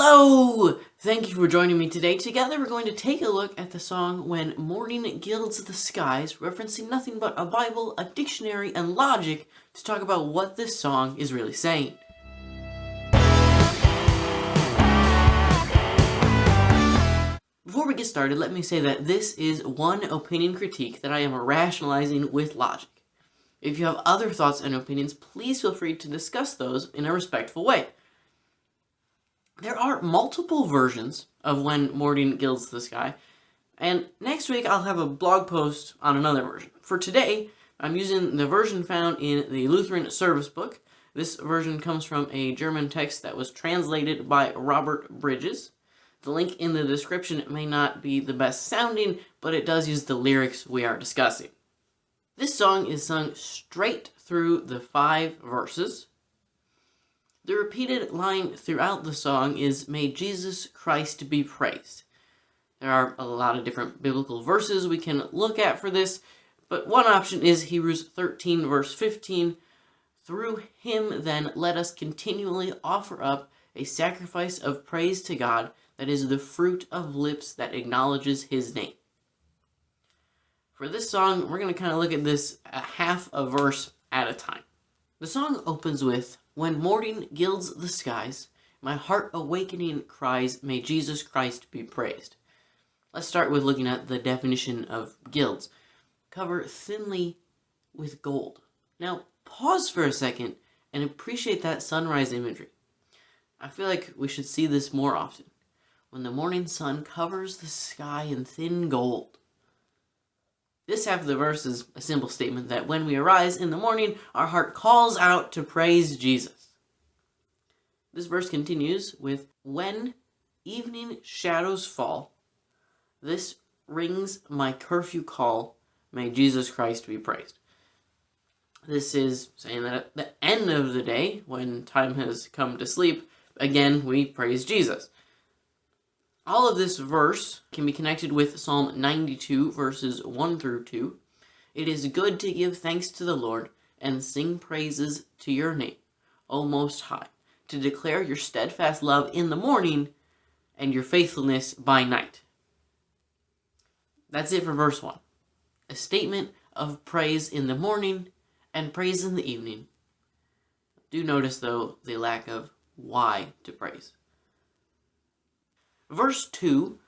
Hello! Thank you for joining me today. Together we're going to take a look at the song When Morning Gilds the Skies, referencing nothing but a Bible, a dictionary, and logic to talk about what this song is really saying. Before we get started, let me say that this is one opinion critique that I am rationalizing with logic. If you have other thoughts and opinions, please feel free to discuss those in a respectful way. There are multiple versions of When Morning Gilds the Sky, and next week I'll have a blog post on another version. For today, I'm using the version found in the Lutheran Service Book. This version comes from a German text that was translated by Robert Bridges. The link in the description may not be the best sounding, but it does use the lyrics we are discussing. This song is sung straight through the 5 verses. The repeated line throughout the song is, "May Jesus Christ be praised." There are a lot of different biblical verses we can look at for this, but one option is Hebrews 13 verse 15. "Through him then let us continually offer up a sacrifice of praise to God, that is the fruit of lips that acknowledges his name." For this song, we're going to kind of look at this a half a verse at a time. The song opens with, "When morning gilds the skies, my heart awakening cries, may Jesus Christ be praised." Let's start with looking at the definition of gilds. Cover thinly with gold. Now, pause for a second and appreciate that sunrise imagery. I feel like we should see this more often. When the morning sun covers the sky in thin gold. This half of the verse is a simple statement that when we arise in the morning, our heart calls out to praise Jesus. This verse continues with, "When evening shadows fall, this rings my curfew call, may Jesus Christ be praised." This is saying that at the end of the day, when time has come to sleep, again we praise Jesus. All of this verse can be connected with Psalm 92, verses 1 through 2. "It is good to give thanks to the Lord and sing praises to your name, O Most High, to declare your steadfast love in the morning and your faithfulness by night." That's it for verse 1. A statement of praise in the morning and praise in the evening. Do notice, though, the lack of why to praise. Verse 2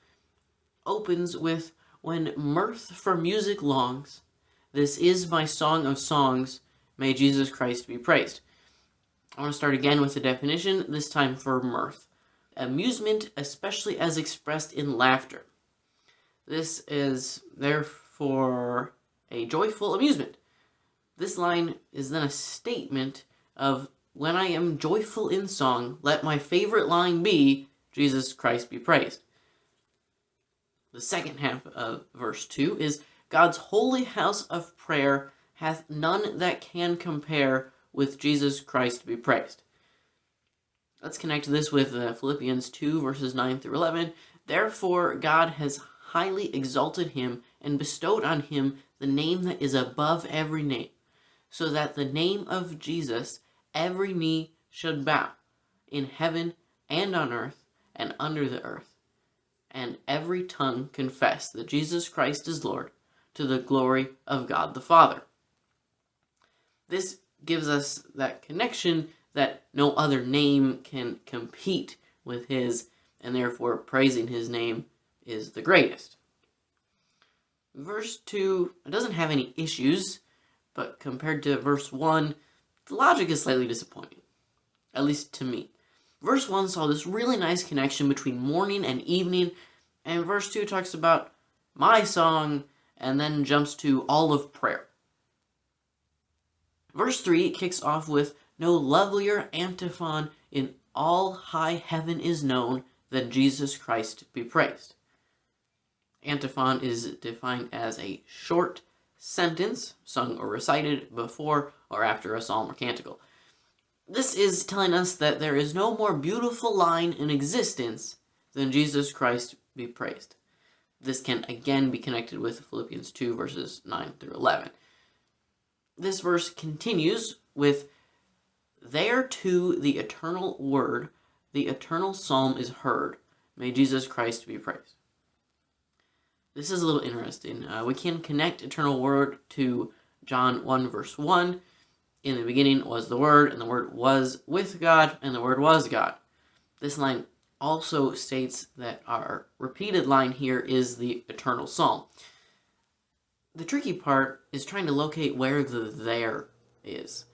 opens with, "When mirth for music longs, this is my song of songs, may Jesus Christ be praised." I want to start again with the definition, this time for mirth. Amusement, especially as expressed in laughter. This is therefore a joyful amusement. This line is then a statement of, when I am joyful in song, let my favorite line be, Jesus Christ be praised. The second half of verse 2 is, "God's holy house of prayer hath none that can compare with Jesus Christ be praised." Let's connect this with Philippians 2 verses 9 through 11. "Therefore God has highly exalted him and bestowed on him the name that is above every name, so that the name of Jesus every knee should bow, in heaven and on earth and under the earth, and every tongue confess that Jesus Christ is Lord, to the glory of God the Father." This gives us that connection that no other name can compete with his, and therefore praising his name is the greatest. Verse 2 doesn't have any issues, but compared to verse 1, the logic is slightly disappointing, at least to me. Verse 1 saw this really nice connection between morning and evening, and verse 2 talks about my song, and then jumps to all of prayer. Verse 3 kicks off with, "No lovelier antiphon in all high heaven is known than Jesus Christ be praised." Antiphon is defined as a short sentence sung or recited before or after a psalm or canticle. This is telling us that there is no more beautiful line in existence than Jesus Christ be praised. This can again be connected with Philippians 2 verses 9 through 11. This verse continues with, "There too the eternal word the eternal psalm is heard. May Jesus Christ be praised. This is a little interesting. We can connect eternal word to John 1 verse 1. In the beginning was the Word, and the Word was with God, and the Word was God. This line also states that our repeated line here is the eternal psalm. The tricky part is trying to locate where the there is.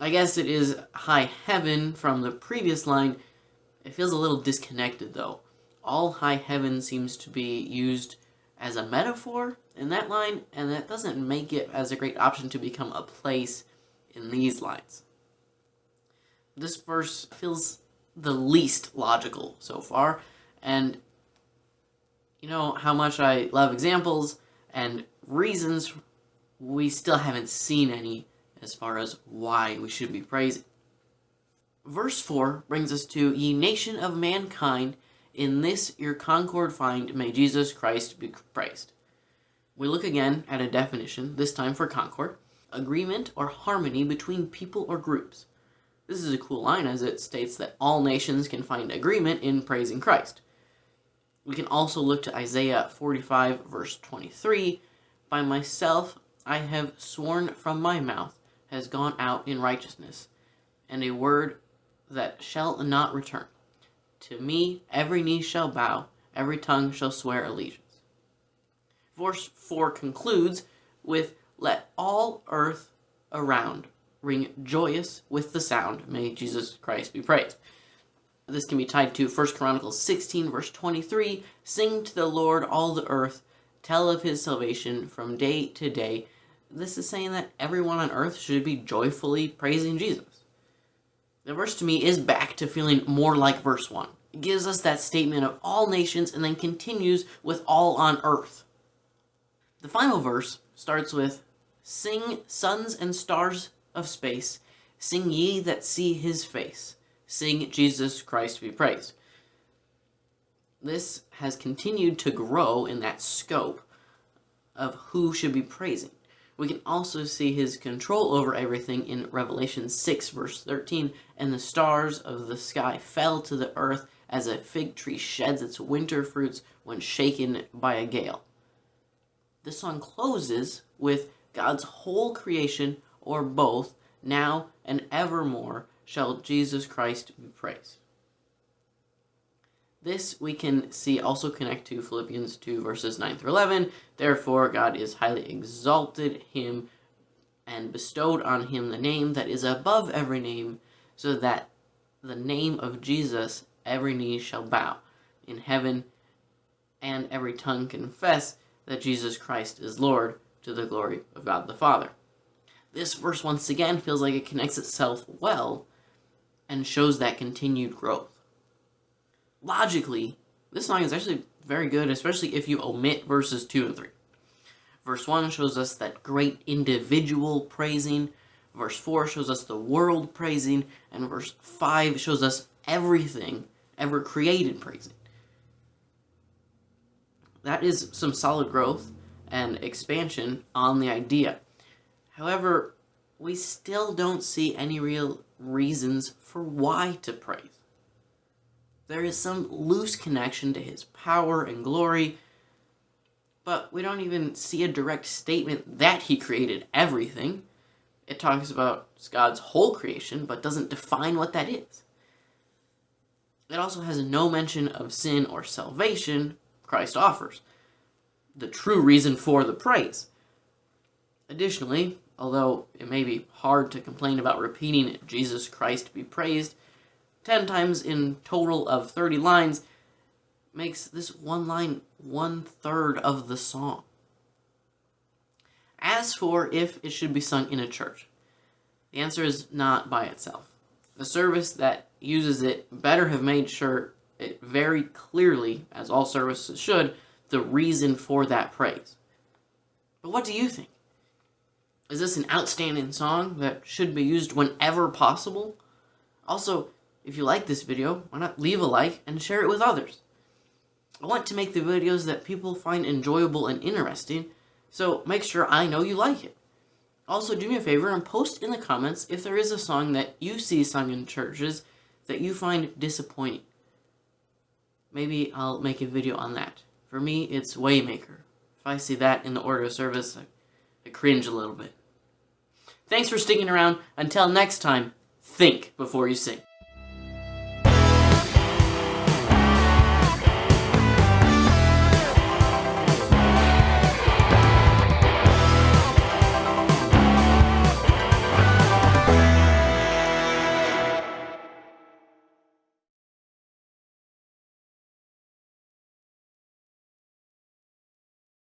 I guess it is high heaven from the previous line. It feels a little disconnected though. All high heaven seems to be used as a metaphor in that line, and that doesn't make it as a great option to become a place in these lines. This verse feels the least logical so far, and you know how much I love examples and reasons. We still haven't seen any as far as why we should be praising. Verse 4 brings us to, ye nation of mankind, in this your concord find, may Jesus Christ be praised. We look again at a definition, this time for concord: agreement or harmony between people or groups. This is a cool line as it states that all nations can find agreement in praising Christ. We can also look to Isaiah 45 verse 23, by myself I have sworn, from my mouth has gone out in righteousness, and a word that shall not return. To me every knee shall bow, every tongue shall swear allegiance. Verse 4 concludes with, let all earth around ring joyous with the sound, may Jesus Christ be praised. This can be tied to 1 Chronicles 16 verse 23, sing to the Lord all the earth, tell of his salvation from day to day. This is saying that everyone on earth should be joyfully praising Jesus. The verse to me is back to feeling more like verse 1. It gives us that statement of all nations and then continues with all on earth. The final verse starts with, sing, sons and stars of space, sing ye that see his face, sing Jesus Christ be praised. This has continued to grow in that scope of who should be praising. We can also see his control over everything in Revelation 6 verse 13, and the stars of the sky fell to the earth as a fig tree sheds its winter fruits when shaken by a gale. This song closes with, God's whole creation, or both, now and evermore, shall Jesus Christ be praised. This we can see also connect to Philippians 2 verses 9 through 11. Therefore God is highly exalted him and bestowed on him the name that is above every name, so that the name of Jesus every knee shall bow in heaven, and every tongue confess that Jesus Christ is Lord, to the glory of God the Father. This verse once again feels like it connects itself well and shows that continued growth. Logically, this song is actually very good, especially if you omit verses 2 and 3. Verse 1 shows us that great individual praising, verse 4 shows us the world praising, and verse 5 shows us everything ever created praising. That is some solid growth and expansion on the idea. However, we still don't see any real reasons for why to praise. There is some loose connection to his power and glory, but we don't even see a direct statement that he created everything. It talks about God's whole creation, but doesn't define what that is. It also has no mention of sin or salvation Christ offers, the true reason for the praise. Additionally, although it may be hard to complain about repeating Jesus Christ be praised 10 times in total of 30 lines, makes this one line 1/3 of the song. As for if it should be sung in a church, the answer is not by itself. The service that uses it better have made sure it very clearly, as all services should, the reason for that praise. But what do you think? Is this an outstanding song that should be used whenever possible? Also, if you like this video, why not leave a like and share it with others? I want to make the videos that people find enjoyable and interesting, so make sure I know you like it. Also, do me a favor and post in the comments if there is a song that you see sung in churches that you find disappointing. Maybe I'll make a video on that. For me, it's Waymaker. If I see that in the order of service, I cringe a little bit. Thanks for sticking around. Until next time, think before you sing.